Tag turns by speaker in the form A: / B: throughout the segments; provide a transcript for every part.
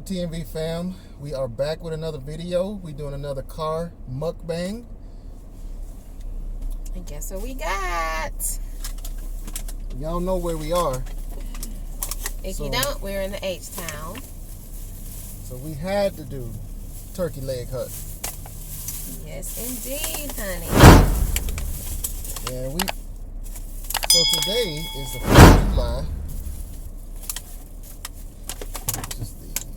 A: T&V fam? We are back with another video. We doing another car mukbang.
B: And guess what we got?
A: Y'all know where we are.
B: If you don't, we're in the H-Town.
A: So we had to do Turkey Leg Hut.
B: Yes, indeed, honey.
A: And so today is the 4th of July.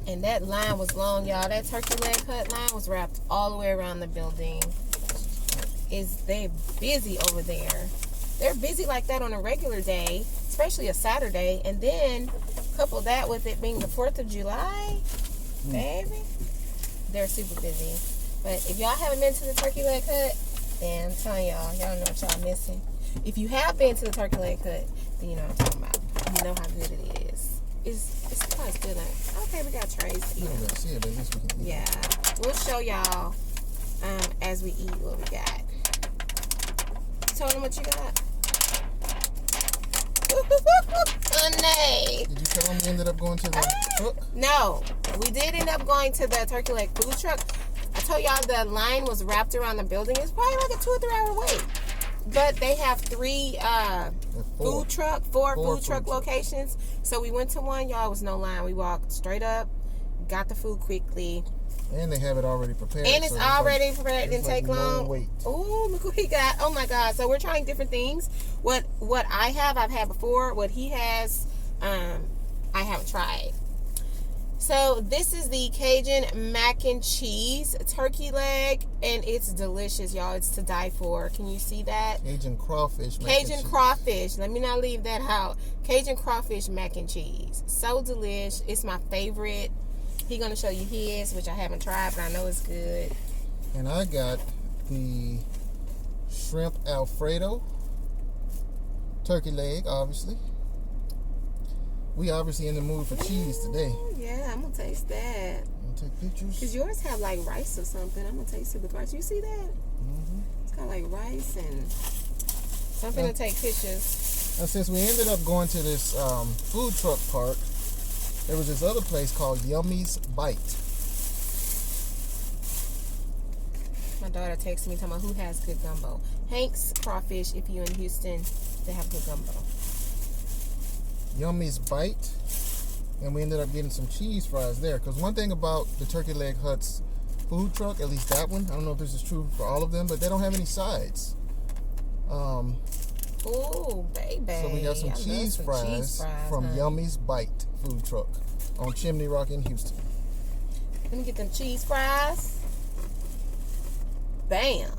B: And that line was long, y'all. That Turkey Leg Hut line was wrapped all the way around the building. They're busy over there. They're busy like that on a regular day, especially a Saturday. And then couple that with it being the 4th of July, baby, they're super busy. But if y'all haven't been to the Turkey Leg Hut, then I'm telling y'all know what y'all missing. If you have been to the Turkey Leg Hut, then you know what I'm talking about. You know how good it is. It's quite good. Okay, we got trays to eat. Yeah, we'll show y'all as we eat what we got. You told them what you got? Honey.
A: Did you tell them we ended up going to the truck?
B: No, we did end up going to the Turkey Leg food truck. I told y'all the line was wrapped around the building. It's probably like a 2 or 3 hour wait. But they have four food truck locations. So we went to one, y'all. It was no line. We walked straight up, got the food quickly.
A: And they have it already prepared.
B: And it's already prepared. It didn't take long.
A: Wait.
B: Oh, look what he got. Oh my God. So we're trying different things. What I've had before. What he has, I haven't tried. So this is the Cajun mac and cheese turkey leg, and it's delicious, y'all. It's to die for. Can you see that?
A: Cajun crawfish.
B: Cajun crawfish. Let me not leave that out. Cajun crawfish mac and cheese. So delish. It's my favorite. He's gonna show you his, which I haven't tried, but I know it's good.
A: And I got the shrimp Alfredo turkey leg, obviously. We obviously in the mood for cheese today.
B: Yeah, I'm gonna taste that.
A: I'm gonna take pictures.
B: Cause yours have like rice or something. I'm gonna taste it with rice. You see that? It's got like rice and something to take pictures.
A: And since we ended up going to this food truck park, there was this other place called Yummy's Bite.
B: My daughter texted me talking about who has good gumbo. Hank's Crawfish, if you're in Houston, they have good gumbo.
A: Yummy's Bite. And we ended up getting some cheese fries there. Because one thing about the Turkey Leg Hut's food truck, at least that one, I don't know if this is true for all of them, but they don't have any sides.
B: Ooh, baby.
A: So we got some cheese fries from Yummy's Bite food truck on Chimney Rock in Houston.
B: Let me get them cheese fries. Bam.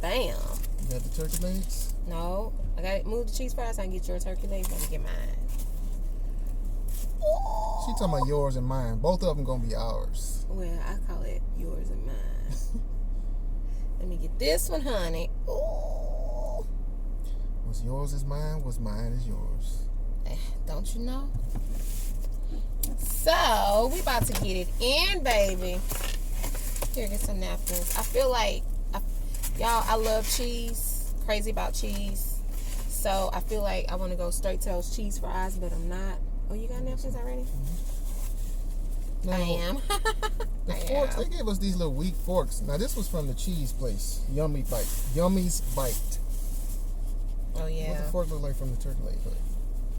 B: Bam.
A: You got the turkey legs?
B: No. I got to move the cheese fries. I can get your turkey legs. Let me get mine.
A: She talking about yours and mine. Both of them going to be ours.
B: Well, I call it yours and mine. Let me get this one, honey. Ooh.
A: What's yours is mine, what's mine is yours.
B: Don't you know? So, we about to get it in, baby. Here, get some napkins. I feel like, y'all, I love cheese. Crazy about cheese. So, I feel like I want to go straight to those cheese fries, but I'm not. Oh, you got napkins already?
A: No,
B: I am.
A: The forks, they gave us these little weak forks. Now, this was from the cheese place. Yummy's Bite.
B: Oh, yeah.
A: What the fork look like from the Turkey Leg Hut?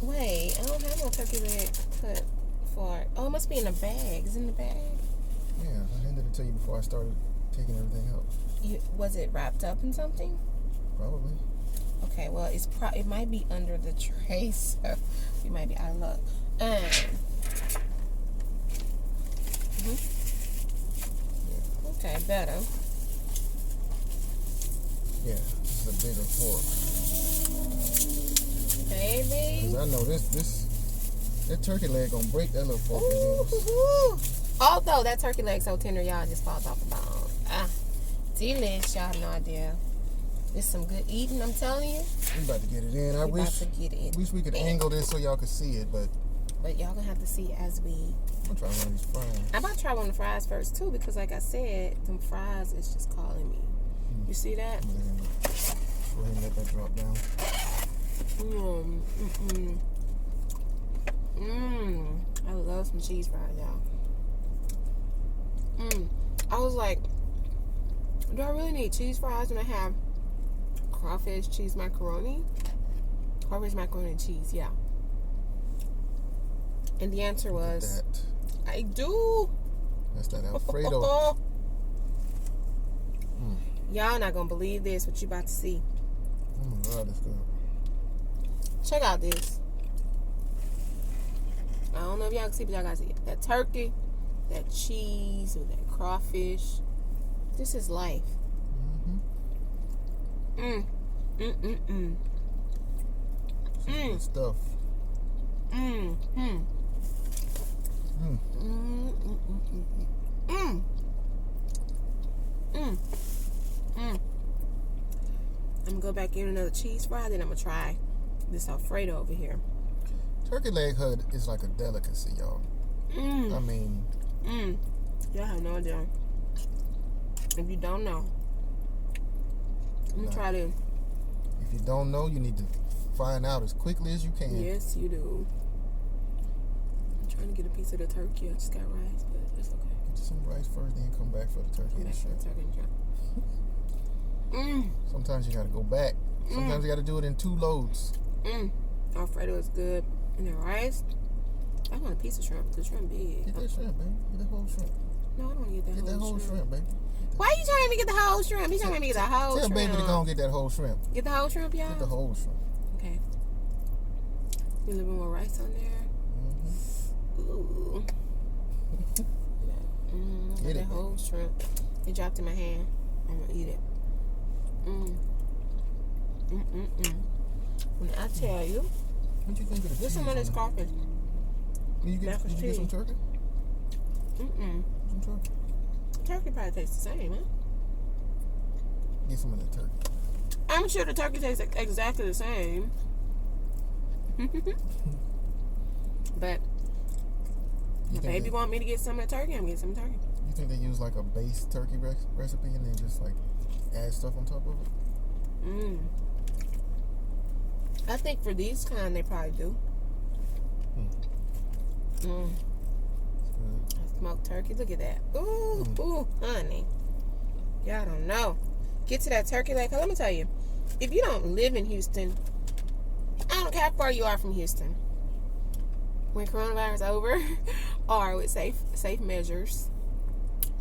B: Wait, I don't have no Turkey Leg Hut fork. Oh, it must be in the bag. Is it in the bag?
A: Yeah, I handed it to you before I started taking everything out.
B: Was it wrapped up in something?
A: Probably.
B: Okay, well, it might be under the tray, so we might be out of luck.
A: Yeah.
B: Okay, better.
A: Yeah, this is a bigger fork.
B: Baby.
A: Because I know that turkey leg gonna break that little fork.
B: Although that turkey leg so tender, y'all, just falls off the bone. Delish, y'all have no idea. This is some good eating, I'm telling you.
A: We about to get it in. I wish we could angle this so y'all could see it, but
B: y'all gonna have to see as we.
A: I'm gonna try one of these fries.
B: I'm about to try one of the fries first too, because like I said, them fries is just calling me. You see that?
A: Go ahead and let that drop down.
B: I love some cheese fries, y'all. I was like, do I really need cheese fries when I have crawfish cheese macaroni? Crawfish macaroni and cheese, yeah. And the answer was, I do.
A: That's that Alfredo.
B: Y'all not gonna believe this, what you about to see.
A: Oh my God, that's good.
B: Check out this. I don't know if y'all can see, but y'all gotta see it. That turkey, that cheese, and that crawfish. This is life.
A: Good stuff.
B: I'm gonna go back in another cheese fry, then I'm gonna try this Alfredo over here.
A: Turkey leg hood is like a delicacy, y'all. I mean,
B: y'all have no idea. If you don't know, I'm gonna try to.
A: If you don't know, you need to find out as quickly as you can.
B: Yes, you do. I'm trying to get a piece of the turkey. I just got rice, but it's okay.
A: Get some rice first, then come back for the turkey and shrimp. Sometimes you gotta go back. Sometimes you gotta do it in 2 loads.
B: Alfredo is good. And the rice, I want a piece of shrimp. The shrimp big.
A: Get that shrimp, baby. Get that whole shrimp.
B: No, I don't want to get that whole shrimp.
A: Baby.
B: Why are you telling me to get the whole shrimp? He's telling me to get the whole shrimp.
A: Tell baby to go and get that whole shrimp.
B: Get the whole shrimp, y'all?
A: Get the whole shrimp.
B: Okay. A little bit more rice on there. Ooh. Get that whole shrimp. It dropped in my hand. I'm going to eat it. When I tell you.
A: What do you think of the cheese?
B: This some of this crawfish.
A: Did you get some turkey? Some turkey?
B: Turkey probably tastes the same, huh?
A: Get some of that turkey.
B: I'm sure the turkey tastes exactly the same. But if baby want me to get some of the turkey, I'm getting some turkey.
A: You think they use like a base turkey recipe and then just like add stuff on top of it?
B: I think for these kind, they probably do. Smoked turkey. Look at that. Ooh, honey. Y'all don't know. Get to that turkey leg. Let me tell you, if you don't live in Houston, I don't care how far you are from Houston. When coronavirus is over, or with safe measures,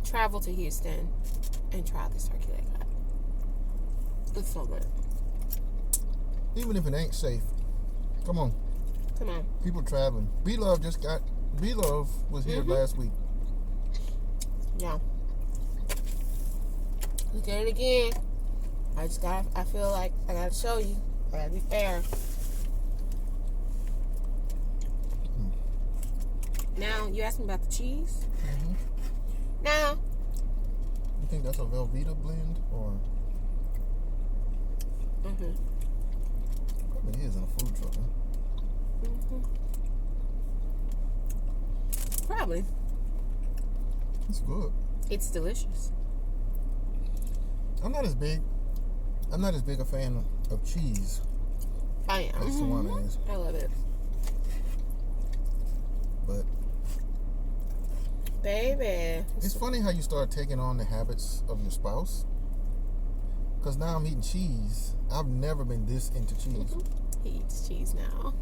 B: travel to Houston and try this turkey leg. It's so good.
A: Even if it ain't safe, come on. People traveling. B-Love was here last week.
B: Yeah. Look at it again. I feel like I gotta show you. I gotta be fair. Now, you asked me about the cheese. Now.
A: You think that's a Velveeta blend or? Probably is in a food truck, huh?
B: Probably.
A: It's good.
B: It's delicious.
A: I'm not as big a fan of cheese.
B: I am.
A: As Tawana is.
B: I love it.
A: But
B: baby,
A: it's funny how you start taking on the habits of your spouse. Because now I'm eating cheese. I've never been this into cheese.
B: He eats cheese now.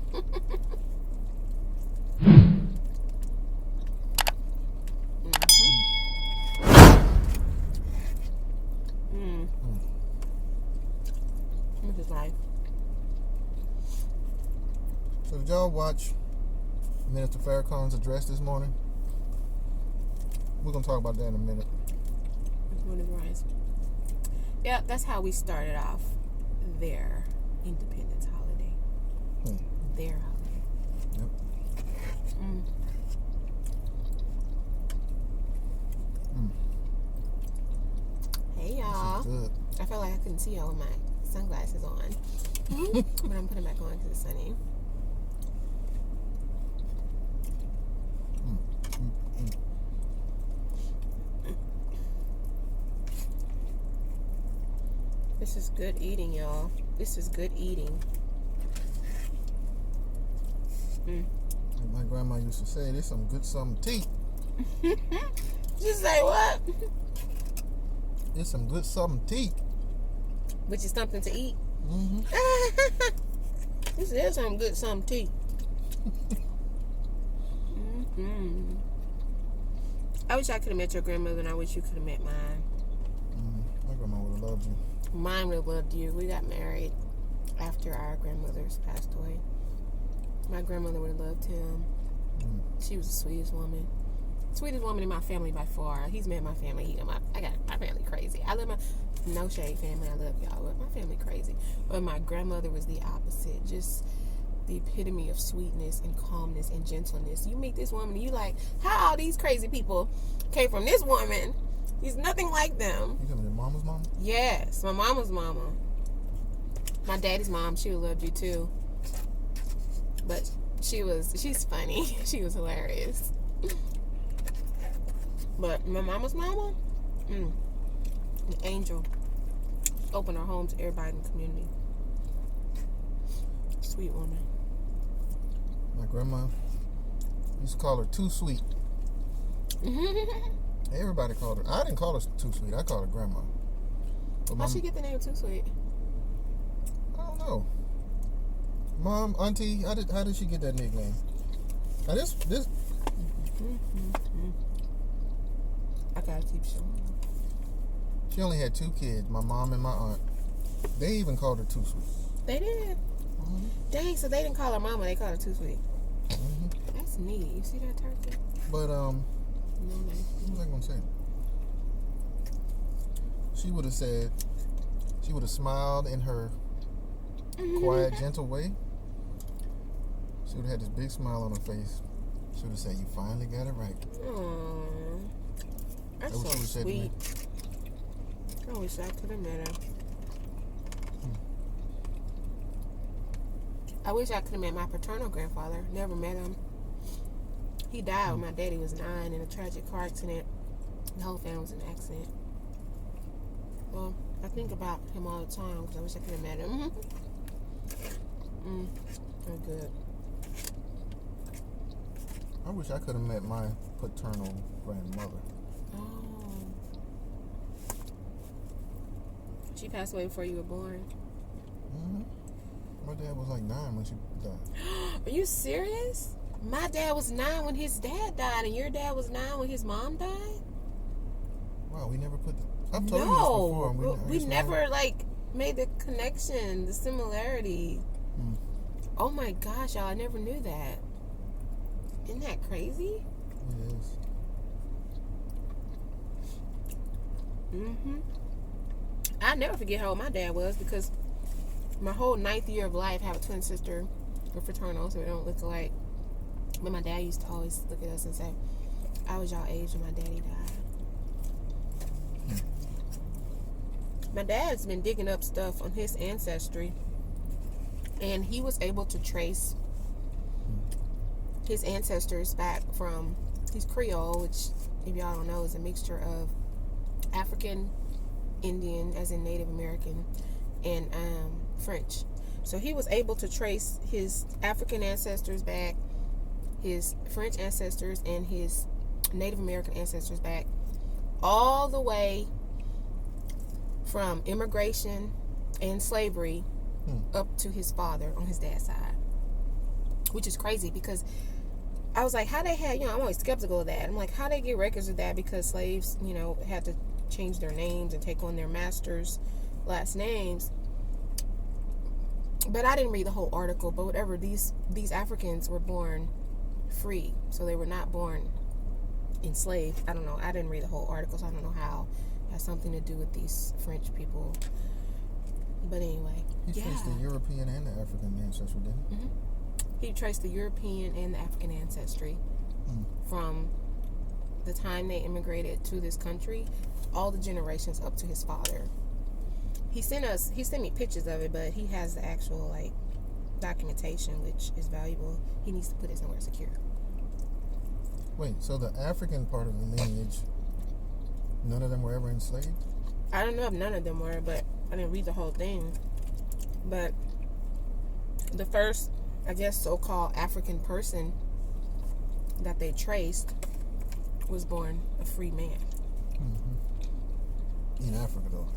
B: This is life.
A: So did y'all watch Minister Farrakhan's address this morning? We're going to talk about that in a minute.
B: Yeah, that's how we started off their Independence holiday. Their holiday.
A: Yep.
B: Hey, y'all. I felt like I couldn't see y'all with my sunglasses on. But I'm putting them back on because it's sunny. This is good eating, y'all. This is good eating.
A: My grandma used to say, "There's some good something tea."
B: Just say what?
A: it's some good something to eat.
B: Which is something to eat.
A: Mm-hmm.
B: This is some good something to eat. Mm-hmm. I wish I could have met your grandmother, and I wish you could have met mine.
A: My grandma would have loved you.
B: Mine would have loved you. We got married after our grandmothers passed away. My grandmother would have loved him. She was the sweetest woman. Sweetest woman in my family by far. He's met my family. I got my family crazy. I love my no shade family. I love y'all, but my family crazy. But my grandmother was the opposite. Just the epitome of sweetness and calmness and gentleness. You meet this woman and you like, how all these crazy people came from this woman? He's nothing like them.
A: You talking about your mama's mama?
B: Yes, my mama's mama. My daddy's mom, she would love you too. But she's funny. She was hilarious. But my mama's mama, an angel. Opened her home to everybody in the community. Sweet woman.
A: My grandma used to call her too sweet. Everybody called her. I didn't call her too sweet. I called her grandma.
B: How'd she get the name Too Sweet?
A: I don't know. Mom, auntie, how did she get that nickname? Now this.
B: I gotta keep showing.
A: She only had 2 kids, my mom and my aunt. They even called her too sweet.
B: They did. Dang, so they didn't call her mama, they called her Too Sweet. That's neat. You see that turkey?
A: But
B: No,
A: what was I gonna say? She would have said, she would have smiled in her quiet, gentle way. She would have had this big smile on her face. She would have said, "You finally got it right."
B: Aww. That's
A: what
B: so
A: she said to me.
B: sweet. I wish I could have met her. I wish I could have met my paternal grandfather. Never met him. He died when my daddy was 9 in a tragic car accident. The whole family was in an accident. Well, I think about him all the time because I wish I could have met him. They're good.
A: I wish I could have met my paternal grandmother.
B: Oh. She passed away before you were born?
A: My dad was like 9 when she died.
B: Are you serious? My dad was 9 when his dad died, and your dad was 9 when his mom died?
A: Wow, we never put I've told you this before.
B: We never, made the connection, the similarity. Oh my gosh, y'all, I never knew that. Isn't that crazy?
A: It is.
B: I'll never forget how old my dad was because my whole 9th year of life, I have a twin sister. We're fraternal, so we don't look alike. But my dad used to always look at us and say, I was y'all age when my daddy died. My dad's been digging up stuff on his ancestry, and he was able to trace his ancestors back from, he's Creole, which, if y'all don't know, is a mixture of African, Indian, as in Native American, and French. So he was able to trace his African ancestors back, his French ancestors, and his Native American ancestors back, all the way from immigration and slavery up to his father on his dad's side, which is crazy because I was like, how they had, I'm always skeptical of that. I'm like, how they get records of that? Because slaves, had to change their names and take on their masters' last names. But I didn't read the whole article. But whatever, these Africans were born free, so they were not born enslaved. I don't know. I didn't read the whole article, so I don't know how it has something to do with these French people. But anyway,
A: he traced the European and the African ancestry, didn't he?
B: He traced the European and the African ancestry from the time they immigrated to this country, all the generations up to his father. He sent me pictures of it, but he has the actual documentation, which is valuable. He needs to put it somewhere secure.
A: Wait, so the African part of the lineage, none of them were ever enslaved?
B: I don't know if none of them were, but I didn't read the whole thing. But the first, I guess, so-called African person that they traced was born a free man.
A: In Africa, though.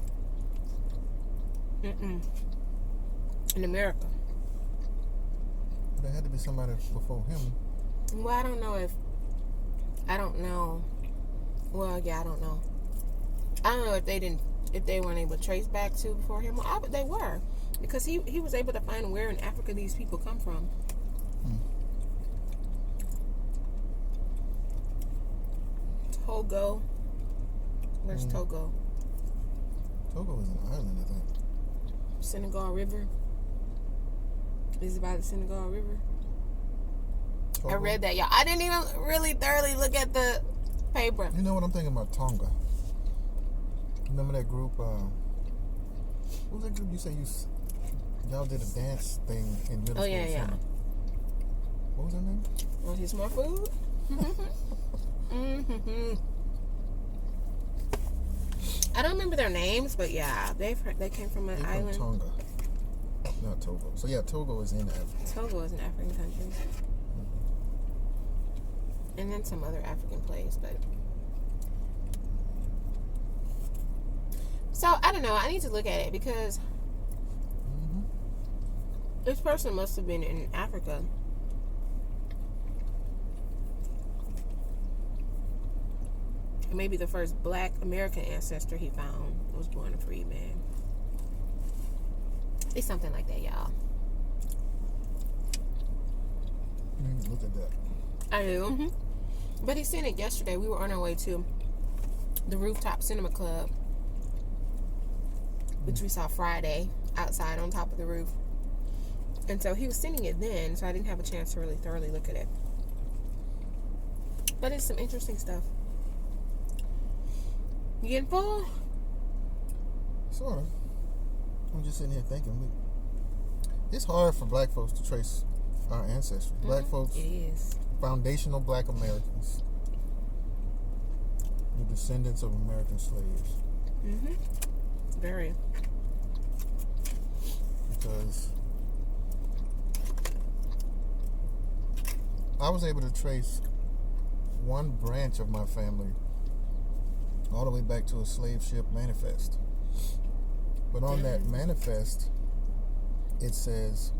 B: In America.
A: But there had to be somebody before him.
B: Well, I don't know. Well, yeah, I don't know. I don't know if they weren't able to trace back to before him. Well, they were, because he was able to find where in Africa these people come from. Togo. Where's Togo?
A: Togo is an island, I think.
B: Senegal River. Is it by the Senegal River? Togo? I read that, y'all. I didn't even really thoroughly look at the paper.
A: You know what I'm thinking about? Tonga. Remember that group? What was that group you said y'all did a dance thing in middle school?
B: Oh, yeah.
A: What was that name?
B: Want some more food? I don't remember their names, but yeah, they came from an island.
A: From Tonga, not Togo. So yeah, Togo is in Africa.
B: Togo is an African country, and then some other African place. But so I don't know. I need to look at it because this person must have been in Africa. Maybe the first black American ancestor he found was born a freedman. It's something like that, y'all.
A: Look at that.
B: I do. But he sent it yesterday. We were on our way to the Rooftop Cinema Club, which we saw Friday outside on top of the roof. And so he was sending it then, so I didn't have a chance to really thoroughly look at it. But it's some interesting stuff. You getting full?
A: Sort of. I'm just sitting here thinking. It's hard for black folks to trace our ancestry. Black folks.
B: It is.
A: Foundational black Americans. The descendants of American slaves.
B: Very.
A: Because I was able to trace one branch of my family all the way back to a slave ship manifest. But on that manifest, it says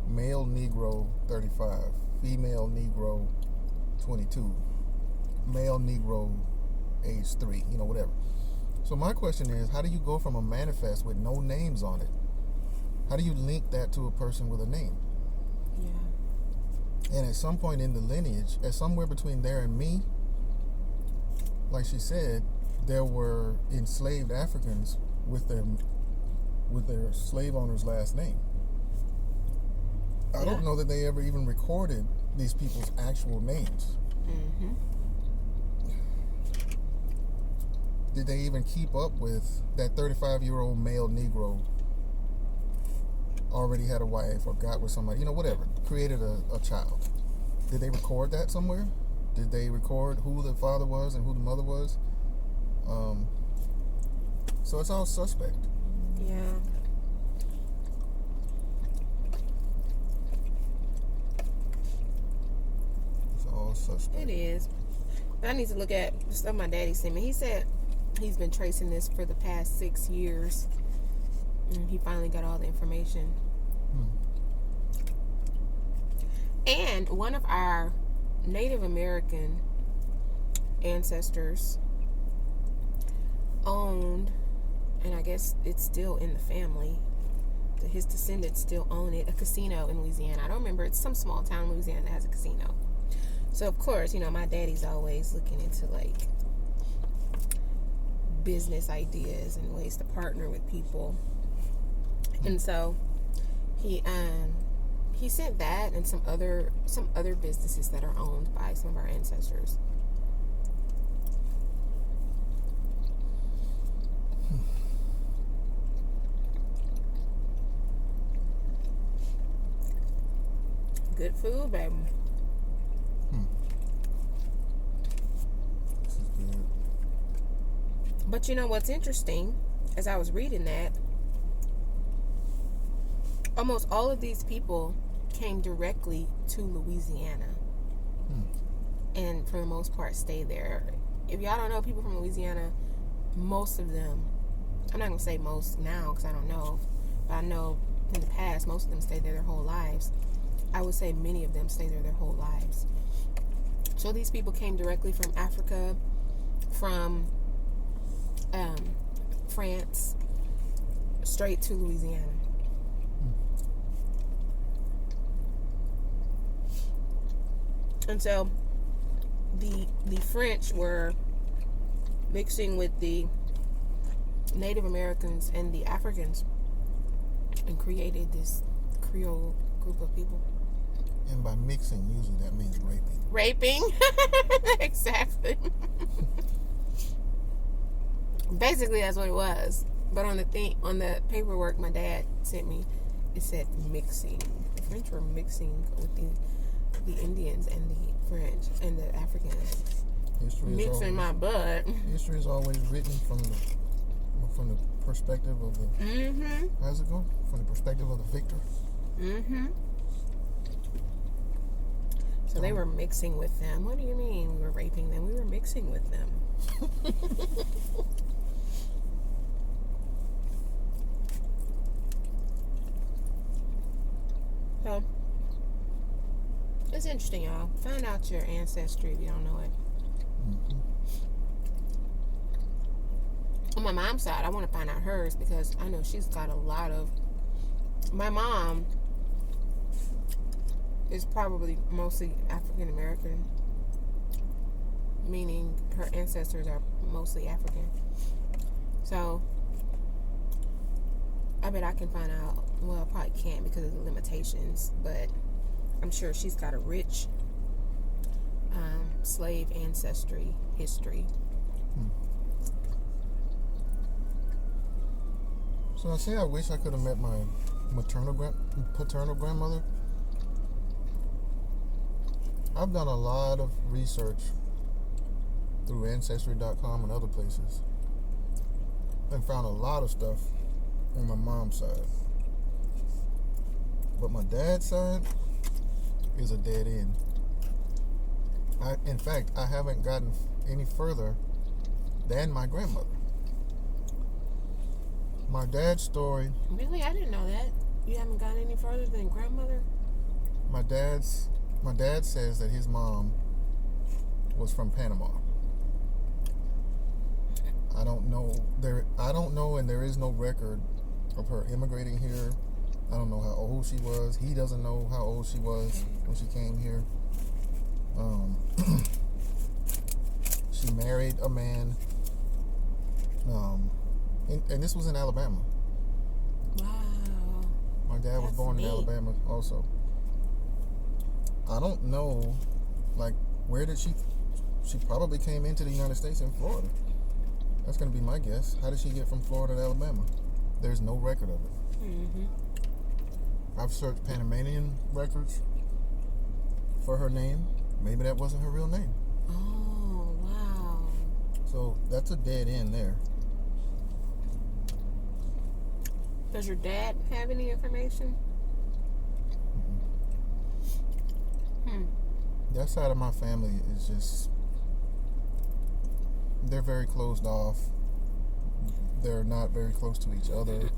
A: male Negro 35, female Negro 22, male Negro age 3, whatever. So my question is, how do you go from a manifest with no names on it? How do you link that to a person with a name?
B: Yeah.
A: And at some point in the lineage, at somewhere between there and me, like she said, there were enslaved Africans with their slave owner's last name. I don't know that they ever even recorded these people's actual names. Did they even keep up with that 35-year-old male Negro already had a wife or got with somebody, whatever, created a child? Did they record that somewhere? Did they record who the father was and who the mother was? So it's all suspect.
B: Yeah.
A: It's all suspect.
B: It is. I need to look at stuff my daddy sent me. He said he's been tracing this for the past 6 years. And he finally got all the information. And one of our Native American ancestors owned, and I guess it's still in the family, his descendants still own it, a casino in Louisiana. I don't remember, it's some small town in Louisiana that has a casino. So of course, my daddy's always looking into business ideas and ways to partner with people. And so he sent that and some other businesses that are owned by some of our ancestors. Good food, baby.
A: This is good.
B: But what's interesting, as I was reading that, almost all of these people came directly to Louisiana. And for the most part stayed there. If y'all don't know, people from Louisiana, most of them I'm not going to say most now because I don't know. But I know in the past, most of them stayed there their whole lives. I would say many of them stayed there their whole lives. So these people came directly from Africa, from France, straight to Louisiana. And so the French were mixing with the Native Americans and the Africans and created this Creole group of people.
A: And by mixing, usually that means raping.
B: Raping? Exactly. Basically, that's what it was. But on the paperwork my dad sent me, it said mixing. The French were mixing with the Indians and the French and the Africans. Mixing my butt.
A: History is always written from the perspective of the.
B: Mm-hmm.
A: How's it go? From the perspective of the victor.
B: Mm-hmm. So they were mixing with them. What do you mean we were raping them? We were mixing with them. So it's interesting, y'all. Find out your ancestry if you don't know it.
A: Mm-hmm.
B: On my mom's side, I want to find out hers because I know she's got a lot of. My mom is probably mostly African American, meaning her ancestors are mostly African. So I bet I can find out. Well, I probably can't because of the limitations, but I'm sure she's got a rich slave ancestry history.
A: So I say I wish I could have met my paternal grandmother. I've done a lot of research through Ancestry.com and other places and found a lot of stuff on my mom's side. But my dad's side is a dead end. In fact, I haven't gotten any further than my grandmother. My dad's story...
B: Really? I didn't know that. You haven't gotten any further than grandmother?
A: My dad says that his mom was from Panama. I don't know, and there is no record of her immigrating here. I don't know how old she was. He doesn't know how old she was when she came here. She married a man, and this was in Alabama.
B: Wow.
A: My dad was born in Alabama also. I don't know, like, where did she probably came into the United States in Florida. That's going to be my guess. How did she get from Florida to Alabama? There's no record of it.
B: Mm-hmm.
A: I've searched Panamanian records for her name. Maybe that wasn't her real name.
B: Oh, wow.
A: So that's a dead end there.
B: Does your dad have any information?
A: That side of my family is just... They're very closed off. They're not very close to each other.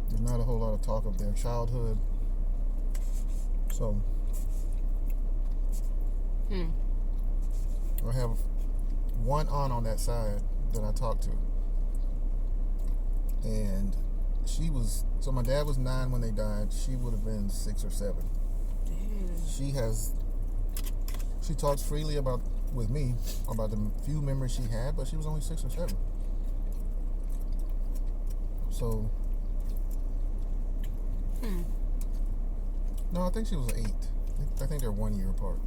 A: There's not a whole lot of talk of their childhood. So... I have one aunt on that side that I talked to. And she was... So my dad was 9 when they died. She would have been 6 or 7.
B: Damn.
A: She talks freely with me about the few memories she had, but she was only 6 or 7. So... No, I think she was 8. I think they're 1 year apart.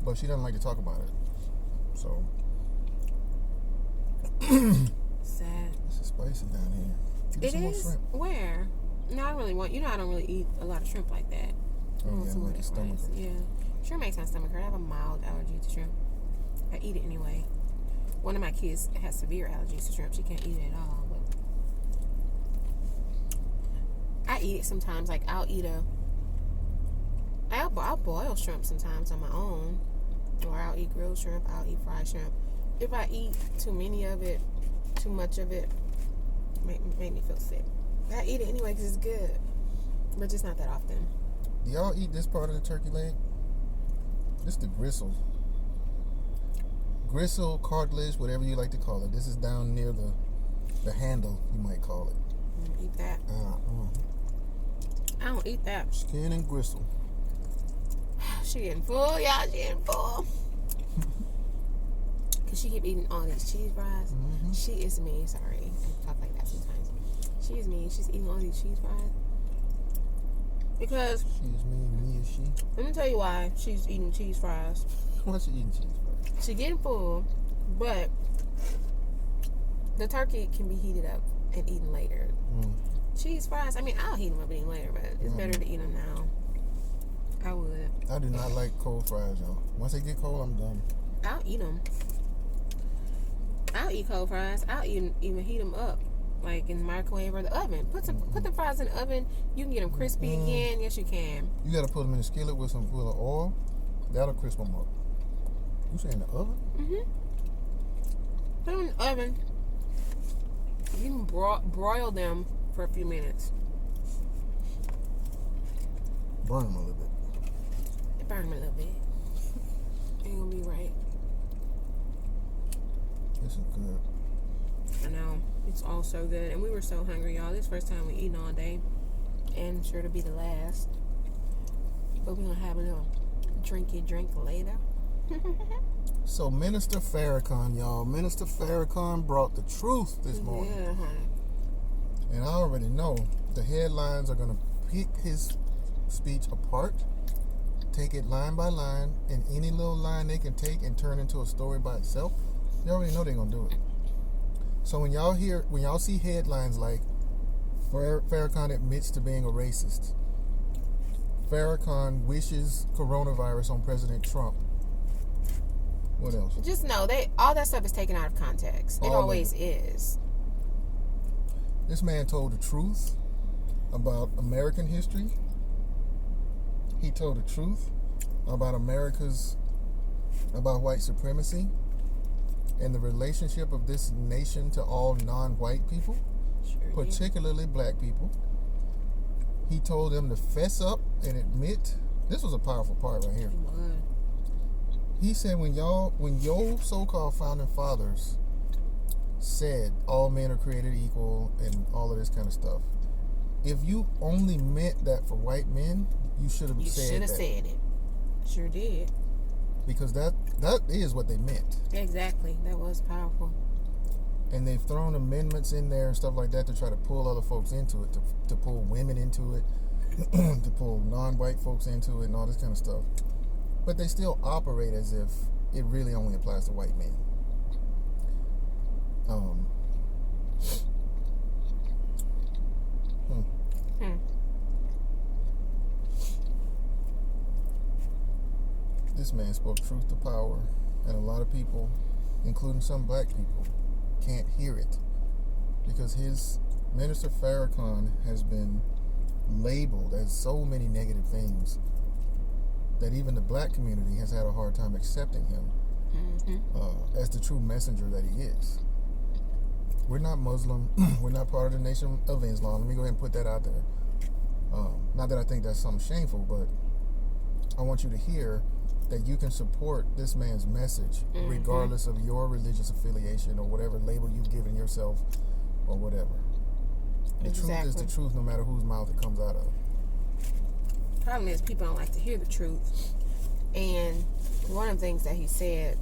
A: But she doesn't like to talk about it. So...
B: Sad.
A: This is spicy down here.
B: It is? Shrimp. Where? No, I really want... I don't really eat a lot of shrimp like that.
A: Oh, yeah, like your stomach hurts.
B: Yeah. Shrimp makes my stomach hurt. I have a mild allergy to shrimp. I eat it anyway. One of my kids has severe allergies to shrimp. She can't eat it at all. But I eat it sometimes. Like, I'll boil shrimp sometimes on my own. Or I'll eat grilled shrimp. I'll eat fried shrimp. if I eat too many of it, too much of it, make me feel sick. I eat it anyway because it's good, but just not that often.
A: Do y'all eat this part of the turkey leg? This is the gristle. Gristle, cartilage, whatever you like to call it. This is down near the handle, you might call it.
B: Eat that. I don't eat that.
A: Skin and gristle.
B: She getting full, y'all. She getting full. Cause she keep eating all these cheese fries.
A: Mm-hmm.
B: She is me. Sorry, I talk like that sometimes. She is me. She's eating all these cheese fries. Because
A: she is me and me is she.
B: Let me tell you why she's eating cheese fries.
A: Why she eating cheese fries?
B: She getting full, but the turkey can be heated up and eaten later. Cheese fries, I mean, I'll heat them up and eat them later, but it's better to eat them now. I would.
A: I do not like cold fries, y'all. Once they get cold, I'm done.
B: I'll eat them. I'll eat cold fries. I'll even heat them up, like in the microwave or the oven. Put the fries in the oven. You can get them crispy again. Yes, you can.
A: You got to put them in the skillet with some oil. That'll crisp them up. You say in the oven?
B: Put them in the oven. You can broil them for a few minutes.
A: Burn them a little bit.
B: Burn them a little bit. Ain't gonna be right.
A: This is good.
B: I know. It's all so good. And we were so hungry, y'all. This first time we eating all day. And sure to be the last. But we're gonna have a little drinky drink later.
A: So Minister Farrakhan, y'all. Minister Farrakhan brought the truth this morning.
B: Yeah, honey.
A: And I already know the headlines are going to pick his speech apart, take it line by line, and any little line they can take and turn into a story by itself. They already know they're going to do it. So when y'all see headlines like Farrakhan admits to being a racist, Farrakhan wishes coronavirus on President Trump. What else?
B: Just know all that stuff is taken out of context. It always is.
A: This man told the truth about American history. He told the truth about about white supremacy and the relationship of this nation to all non-white people, particularly black people. He told them to fess up and admit. This was a powerful part right here. He said when your so-called founding fathers said all men are created equal and all of this kind of stuff, if you only meant that for white men, you should have said that. You should have said it.
B: Sure did.
A: Because that is what they meant.
B: Exactly. That was powerful.
A: And they've thrown amendments in there and stuff like that to try to pull other folks into it, to pull women into it, to pull non-white folks into it and all this kind of stuff. But they still operate as if it really only applies to white men. This man spoke truth to power, and a lot of people, including some black people, can't hear it because Minister Farrakhan has been labeled as so many negative things that even the black community has had a hard time accepting him as the true messenger that he is. We're not Muslim. We're not part of the Nation of Islam. Let me go ahead and put that out there. Not that I think that's something shameful, but I want you to hear that you can support this man's message regardless of your religious affiliation or whatever label you've given yourself or whatever. The truth is the truth no matter whose mouth it comes out of.
B: Problem is people don't like to hear the truth. And one of the things that he said,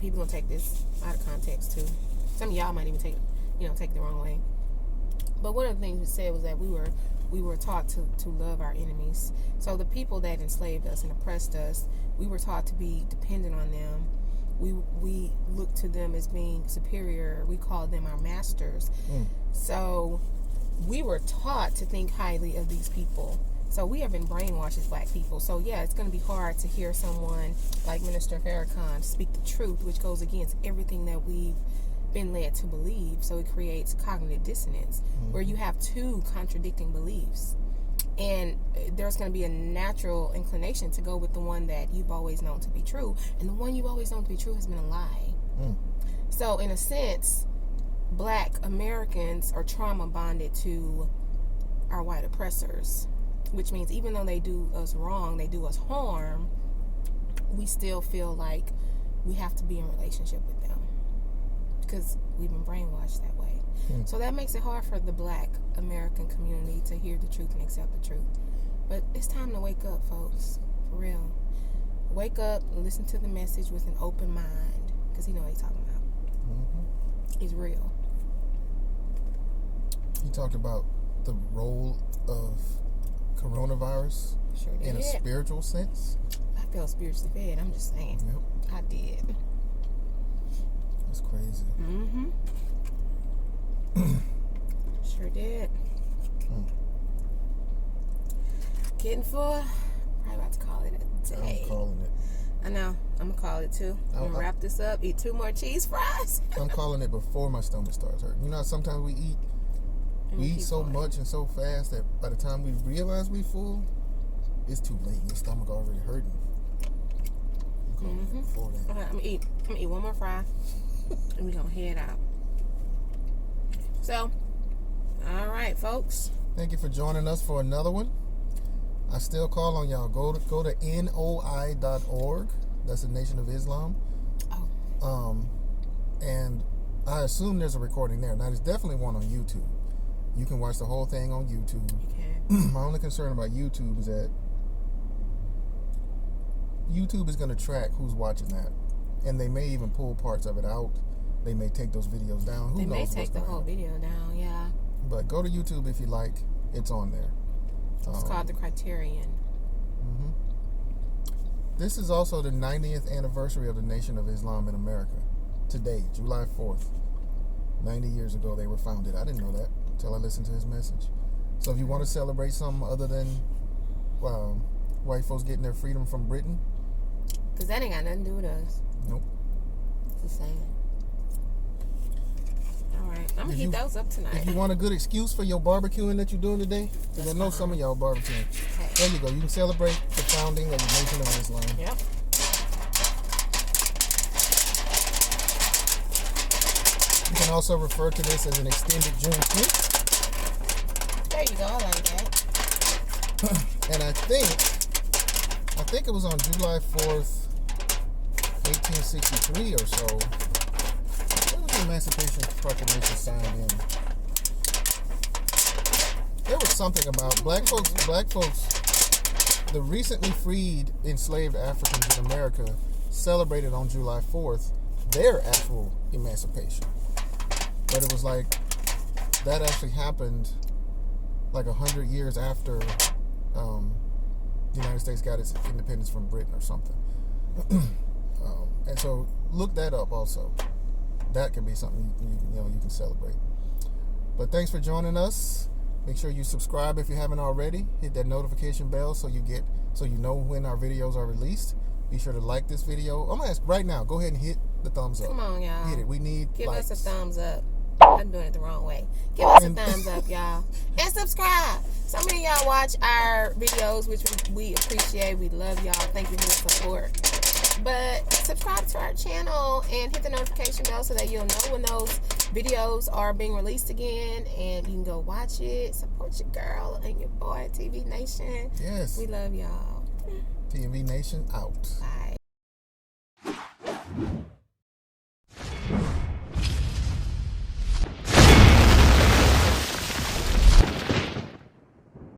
B: people gonna take this out of context too. Some of y'all might even take it the wrong way. But one of the things he said was that we were taught to love our enemies. So the people that enslaved us and oppressed us, we were taught to be dependent on them. We looked to them as being superior. We called them our masters. So we were taught to think highly of these people. So we have been brainwashed as black people. So yeah, it's going to be hard to hear someone like Minister Farrakhan speak the truth, which goes against everything that we've been led to believe. So it creates cognitive dissonance where you have two contradicting beliefs. And there's going to be a natural inclination to go with the one that you've always known to be true. And the one you've always known to be true has been a lie. So, in a sense, Black Americans are trauma bonded to our white oppressors, which means even though they do us wrong, they do us harm, we still feel like we have to be in relationship with them because we've been brainwashed that way. So that makes it hard for the Black American community to hear the truth and accept the truth. But it's time to wake up, folks. For real. Wake up and listen to the message with an open mind, because you know what he's talking about. It's real.
A: He talked about the role of coronavirus in a spiritual sense.
B: I felt spiritually fed. I'm just saying.
A: Yep.
B: I did.
A: That's crazy.
B: Sure did. Getting full. Probably about to call it a day.
A: I'm calling it.
B: I know. I'm gonna call it too. I'm gonna wrap this up. Eat 2 more cheese fries.
A: I'm calling it before my stomach starts hurting. You know, sometimes we eat so much and so fast that by the time we realize we full, it's too late. Your stomach already hurting. I'm calling it before that.
B: Okay, I'm gonna eat 1 more fry, and we're gonna head out. So, all right, folks.
A: Thank you for joining us for another one. I still call on y'all. Go to NOI.org. That's the Nation of Islam. And I assume there's a recording there. Now, there's definitely one on YouTube. You can watch the whole thing on YouTube.
B: You can.
A: My only concern about YouTube is that YouTube is going to track who's watching that. And they may even pull parts of it out. They may take those videos down. Who knows?
B: They may take the whole video down, yeah.
A: But go to YouTube if you like. It's on there.
B: It's called The Criterion.
A: This is also the 90th anniversary of the Nation of Islam in America. Today, July 4th. 90 years ago they were founded. I didn't know that until I listened to his message. So if you want to celebrate something other than white folks getting their freedom from Britain.
B: Because that ain't got nothing to do with us.
A: Nope.
B: Just saying. Alright, I'm going to heat those up tonight.
A: If you want a good excuse for your barbecuing that you're doing today, because I know some of y'all barbecuing. Okay. There you go. You can celebrate the founding of the Nation of Islam.
B: Yep.
A: You can also refer to this as an extended Juneteenth.
B: There you go. I like that.
A: And I think it was on July 4th, 1863 or so. When was the Emancipation Proclamation signed in? There was something about black folks, the recently freed enslaved Africans in America celebrated on July 4th their actual emancipation. But it was like, that actually happened like 100 years after the United States got its independence from Britain or something. And so look that up also. That can be something you can celebrate. But thanks for joining us. Make sure you subscribe if you haven't already. Hit that notification bell so you know when our videos are released. Be sure to like this video. I'm gonna ask right now. Go ahead and hit the thumbs up.
B: Come on, y'all.
A: Hit it. We need
B: Give
A: likes.
B: us a thumbs up. I'm doing it the wrong way. Give us a thumbs up, y'all. And subscribe. So many of y'all watch our videos, which we appreciate. We love y'all. Thank you for the support. But subscribe to our channel and hit the notification bell so that you'll know when those videos are being released again. And you can go watch it. Support your girl and your boy, T&V Nation.
A: Yes.
B: We love y'all.
A: T&V Nation out.
B: Bye.